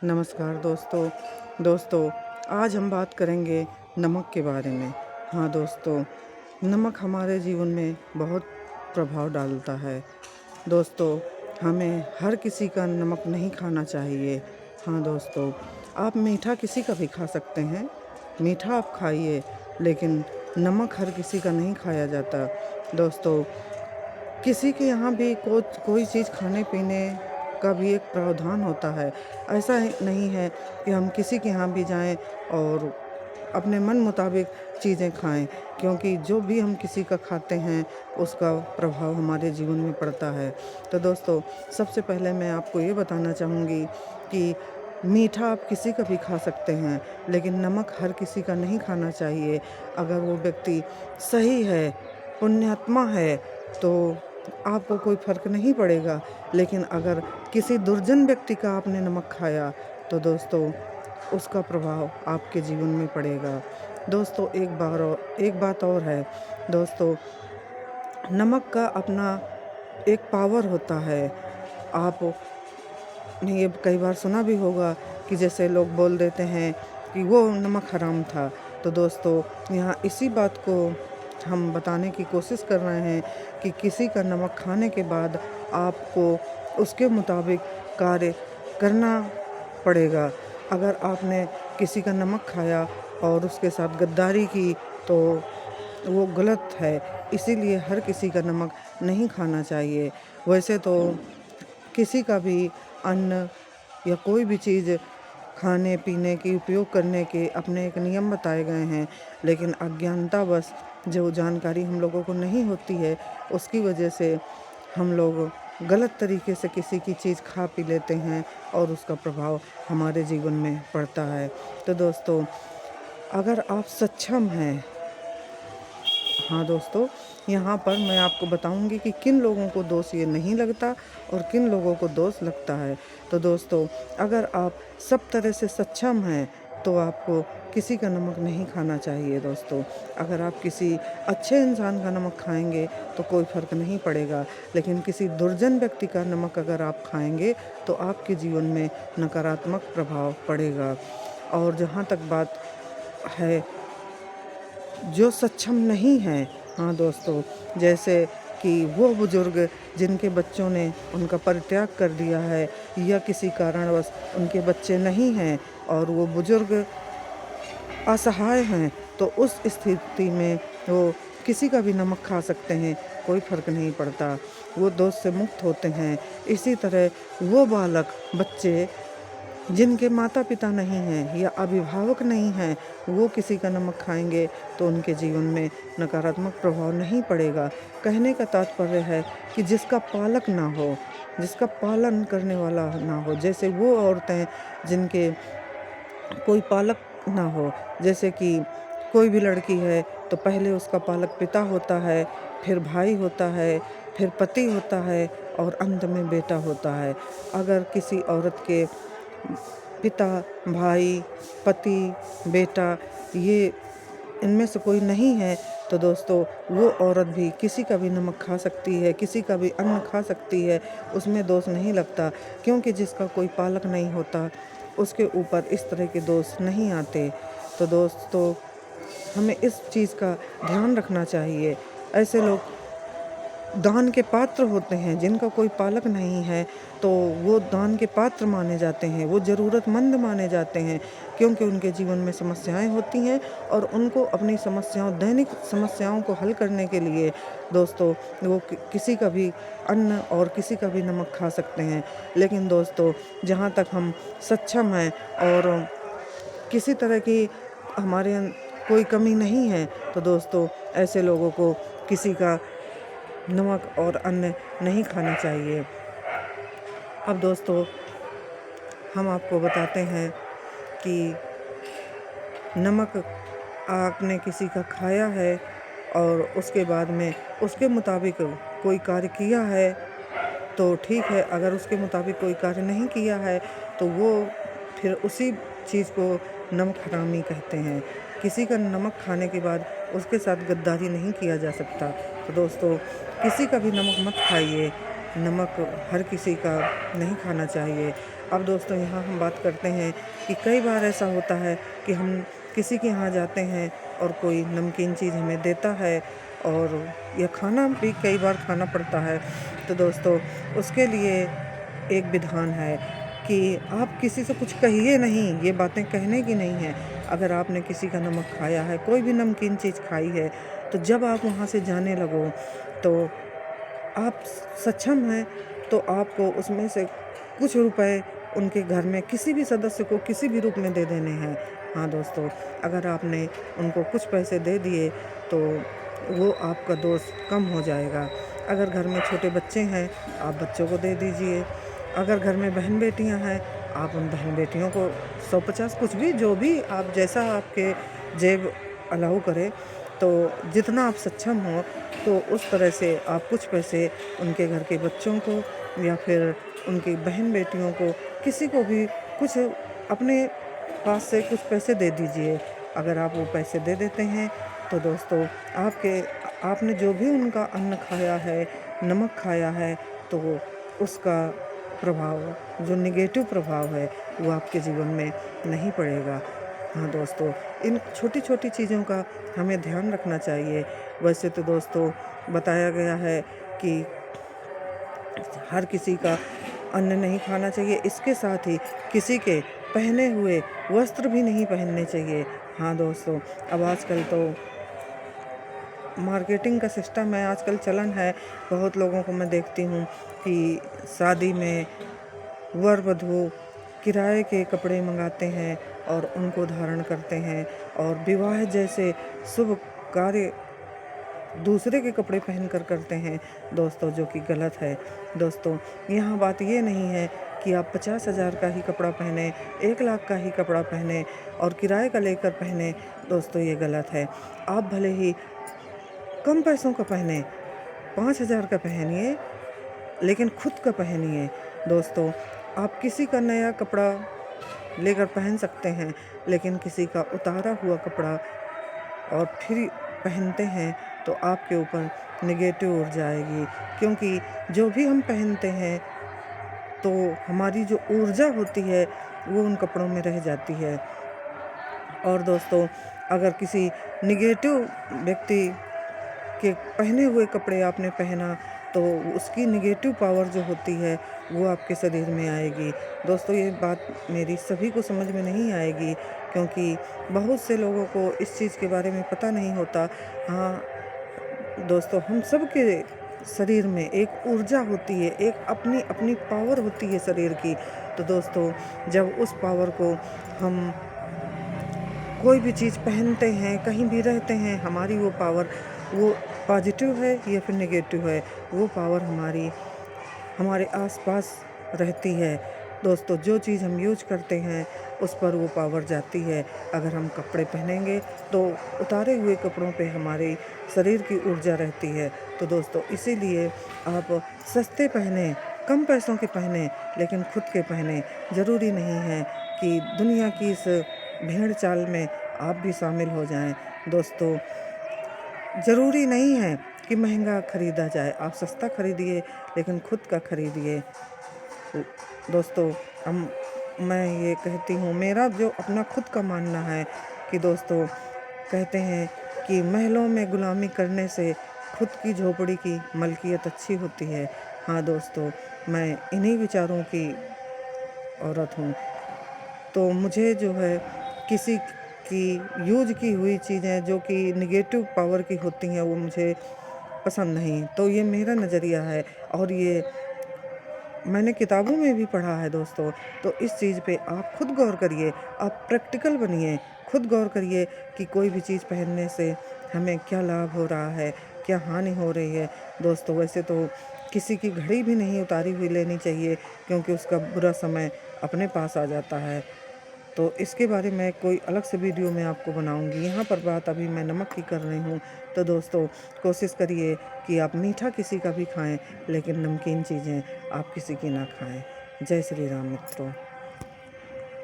नमस्कार दोस्तों, आज हम बात करेंगे नमक के बारे में। हाँ दोस्तों, नमक हमारे जीवन में बहुत प्रभाव डालता है। दोस्तों, हमें हर किसी का नमक नहीं खाना चाहिए। हाँ दोस्तों, आप मीठा किसी का भी खा सकते हैं, मीठा आप खाइए, लेकिन नमक हर किसी का नहीं खाया जाता। दोस्तों, किसी के यहाँ भी कोई चीज़ खाने-पीने का भी एक प्रावधान होता है। ऐसा नहीं है कि हम किसी के यहाँ भी जाएँ और अपने मन मुताबिक चीज़ें खाएँ, क्योंकि जो भी हम किसी का खाते हैं, उसका प्रभाव हमारे जीवन में पड़ता है। तो दोस्तों, सबसे पहले मैं आपको ये बताना चाहूँगी कि मीठा आप किसी का भी खा सकते हैं, लेकिन नमक हर किसी का नहीं खाना चाहिए। अगर वो व्यक्ति सही है, पुण्यात्मा है, तो आपको कोई फ़र्क नहीं पड़ेगा। लेकिन अगर किसी दुर्जन व्यक्ति का आपने नमक खाया, तो दोस्तों उसका प्रभाव आपके जीवन में पड़ेगा। दोस्तों, एक बात और है। दोस्तों, नमक का अपना एक पावर होता है। आपने ये कई बार सुना भी होगा कि जैसे लोग बोल देते हैं कि वो नमक हराम था। तो दोस्तों, यहाँ इसी बात को हम बताने की कोशिश कर रहे हैं कि किसी का नमक खाने के बाद आपको उसके मुताबिक कार्य करना पड़ेगा। अगर आपने किसी का नमक खाया और उसके साथ गद्दारी की, तो वो गलत है। इसीलिए हर किसी का नमक नहीं खाना चाहिए। वैसे तो किसी का भी अन्न या कोई भी चीज़ खाने-पीने की उपयोग करने के अपने एक नियम बताए गए हैं, लेकिन अज्ञानतावश जो जानकारी हम लोगों को नहीं होती है, उसकी वजह से हम लोग गलत तरीके से किसी की चीज़ खा पी लेते हैं और उसका प्रभाव हमारे जीवन में पड़ता है। तो दोस्तों, अगर आप सक्षम हैं, हाँ दोस्तों, यहाँ पर मैं आपको बताऊँगी कि किन लोगों को दोष ये नहीं लगता और किन लोगों को दोष लगता है। तो दोस्तों, अगर आप सब तरह से सक्षम हैं, तो आपको किसी का नमक नहीं खाना चाहिए दोस्तों। अगर आप किसी अच्छे इंसान का नमक खाएँगे, तो कोई फ़र्क नहीं पड़ेगा, लेकिन किसी दुर्जन व्यक्ति का नमक अगर आप खाएँगे, तो आपके जीवन में नकारात्मक प्रभाव पड़ेगा। और जहाँ तक बात है जो सक्षम नहीं हैं, हाँ दोस्तों, जैसे कि वो बुज़ुर्ग जिनके बच्चों ने उनका परित्याग कर दिया है, या किसी कारणवश उनके बच्चे नहीं हैं और वो बुज़ुर्ग असहाय हैं, तो उस स्थिति में वो किसी का भी नमक खा सकते हैं, कोई फ़र्क नहीं पड़ता। वो दोष से मुक्त होते हैं। इसी तरह वो बच्चे जिनके माता-पिता नहीं हैं या अभिभावक नहीं हैं, वो किसी का नमक खाएँगे, तो उनके जीवन में नकारात्मक प्रभाव नहीं पड़ेगा। कहने का तात्पर्य है कि जिसका पालक ना हो, जिसका पालन करने वाला ना हो, जैसे वो औरतें जिनके कोई पालक ना हो, जैसे कि कोई भी लड़की है, तो पहले उसका पालक पिता होता है, फिर भाई होता है, फिर पति होता है और अंत में बेटा होता है। अगर किसी औरत के पिता, भाई, पति, बेटा, ये इनमें से कोई नहीं है, तो दोस्तों वो औरत भी किसी का भी नमक खा सकती है, किसी का भी अन्न खा सकती है, उसमें दोष नहीं लगता, क्योंकि जिसका कोई पालक नहीं होता, उसके ऊपर इस तरह के दोष नहीं आते। तो दोस्तों, हमें इस चीज़ का ध्यान रखना चाहिए। ऐसे लोग दान के पात्र होते हैं, जिनका कोई पालक नहीं है, तो वो दान के पात्र माने जाते हैं, वो ज़रूरतमंद माने जाते हैं, क्योंकि उनके जीवन में समस्याएँ होती हैं और उनको अपनी दैनिक समस्याओं को हल करने के लिए दोस्तों वो किसी का भी अन्न और किसी का भी नमक खा सकते हैं। लेकिन दोस्तों, जहाँ तक हम सक्षम हैं और किसी तरह की हमारे कोई कमी नहीं है, तो दोस्तों ऐसे लोगों को किसी का नमक और अन्न नहीं खाना चाहिए। अब दोस्तों, हम आपको बताते हैं कि नमक आपने किसी का खाया है और उसके बाद में उसके मुताबिक कोई कार्य किया है, तो ठीक है। अगर उसके मुताबिक कोई कार्य नहीं किया है, तो वो फिर उसी चीज़ को नमक हरामी कहते हैं। किसी का नमक खाने के बाद उसके साथ गद्दारी नहीं किया जा सकता। तो दोस्तों, किसी का भी नमक मत खाइए। नमक हर किसी का नहीं खाना चाहिए। अब दोस्तों यहाँ हम बात करते हैं कि कई बार ऐसा होता है कि हम किसी के यहाँ जाते हैं और कोई नमकीन चीज़ हमें देता है और यह खाना भी कई बार खाना पड़ता है। तो दोस्तों उसके लिए एक विधान है कि आप किसी से कुछ कहिए नहीं, ये बातें कहने की नहीं है। अगर आपने किसी का नमक खाया है, कोई भी नमकीन चीज़ खाई है, तो जब आप वहाँ से जाने लगो तो आप सक्षम हैं तो आपको उसमें से कुछ रुपए उनके घर में किसी भी सदस्य को किसी भी रूप में दे देने हैं। हाँ दोस्तों, अगर आपने उनको कुछ पैसे दे दिए तो वो आपका दोष कम हो जाएगा। अगर घर में छोटे बच्चे हैं, आप बच्चों को दे दीजिए। अगर घर में बहन बेटियां हैं, आप उन बहन बेटियों को 150 कुछ भी, जो भी आप, जैसा आपके जेब अलाउ करे, तो जितना आप सक्षम हो तो उस तरह से आप कुछ पैसे उनके घर के बच्चों को या फिर उनकी बहन बेटियों को, किसी को भी कुछ अपने पास से कुछ पैसे दे दीजिए। अगर आप वो पैसे दे देते हैं तो दोस्तों आपने जो भी उनका अन्न खाया है, नमक खाया है, तो उसका प्रभाव, जो नेगेटिव प्रभाव है, वो आपके जीवन में नहीं पड़ेगा। हाँ दोस्तों, इन छोटी-छोटी चीज़ों का हमें ध्यान रखना चाहिए। वैसे तो दोस्तों बताया गया है कि हर किसी का अन्न नहीं खाना चाहिए, इसके साथ ही किसी के पहने हुए वस्त्र भी नहीं पहनने चाहिए। हाँ दोस्तों, अब आजकल तो मार्केटिंग का सिस्टम है, आजकल चलन है। बहुत लोगों को मैं देखती हूँ कि शादी में वर-वधू किराए के कपड़े मंगाते हैं और उनको धारण करते हैं और विवाह जैसे शुभ कार्य दूसरे के कपड़े पहनकर करते हैं दोस्तों, जो कि गलत है। दोस्तों यहाँ बात ये नहीं है कि आप 50,000 का ही कपड़ा पहने, 1 लाख का ही कपड़ा पहने और किराए का लेकर पहने। दोस्तों ये गलत है। आप भले ही कम पैसों का पहने, 5,000 का पहनिए, लेकिन खुद का पहनिए। दोस्तों आप किसी का नया कपड़ा लेकर पहन सकते हैं, लेकिन किसी का उतारा हुआ कपड़ा और फिर पहनते हैं तो आपके ऊपर नेगेटिव ऊर्जा आएगी, क्योंकि जो भी हम पहनते हैं तो हमारी जो ऊर्जा होती है वो उन कपड़ों में रह जाती है। और दोस्तों अगर किसी नेगेटिव व्यक्ति के पहने हुए कपड़े आपने पहना तो उसकी नेगेटिव पावर जो होती है वो आपके शरीर में आएगी। दोस्तों ये बात मेरी सभी को समझ में नहीं आएगी, क्योंकि बहुत से लोगों को इस चीज़ के बारे में पता नहीं होता। हाँ दोस्तों, हम सब के शरीर में एक ऊर्जा होती है, एक अपनी अपनी पावर होती है शरीर की। तो दोस्तों जब उस पावर को हम कोई भी चीज़ पहनते हैं, कहीं भी रहते हैं, हमारी वो पावर, वो पॉजिटिव है या फिर नेगेटिव है, वो पावर हमारे आसपास रहती है। दोस्तों जो चीज़ हम यूज करते हैं उस पर वो पावर जाती है। अगर हम कपड़े पहनेंगे तो उतारे हुए कपड़ों पे हमारे शरीर की ऊर्जा रहती है। तो दोस्तों इसीलिए आप सस्ते पहने, कम पैसों के पहने, लेकिन खुद के पहने। ज़रूरी नहीं है कि दुनिया की इस भेड़ चाल में आप भी शामिल हो जाएं। दोस्तों ज़रूरी नहीं है कि महंगा ख़रीदा जाए, आप सस्ता ख़रीदिए लेकिन खुद का ख़रीदिए। दोस्तों मैं ये कहती हूँ, मेरा जो अपना खुद का मानना है कि दोस्तों कहते हैं कि महलों में गुलामी करने से खुद की झोपड़ी की मलकियत अच्छी होती है। हाँ दोस्तों, मैं इन्हीं विचारों की औरत हूँ। तो मुझे जो है किसी की यूज की हुई चीज़ें जो कि नेगेटिव पावर की होती हैं वो मुझे पसंद नहीं। तो ये मेरा नज़रिया है और ये मैंने किताबों में भी पढ़ा है दोस्तों। तो इस चीज़ पे आप खुद गौर करिए, आप प्रैक्टिकल बनिए, खुद गौर करिए कि कोई भी चीज़ पहनने से हमें क्या लाभ हो रहा है, क्या हानि हो रही है। दोस्तों वैसे तो किसी की घड़ी भी नहीं उतारी हुई लेनी चाहिए, क्योंकि उसका बुरा समय अपने पास आ जाता है। तो इसके बारे में कोई अलग से वीडियो मैं आपको बनाऊंगी। यहाँ पर बात अभी मैं नमक की कर रही हूँ। तो दोस्तों कोशिश करिए कि आप मीठा किसी का भी खाएं, लेकिन नमकीन चीज़ें आप किसी की ना खाएं। जय श्री राम मित्रों।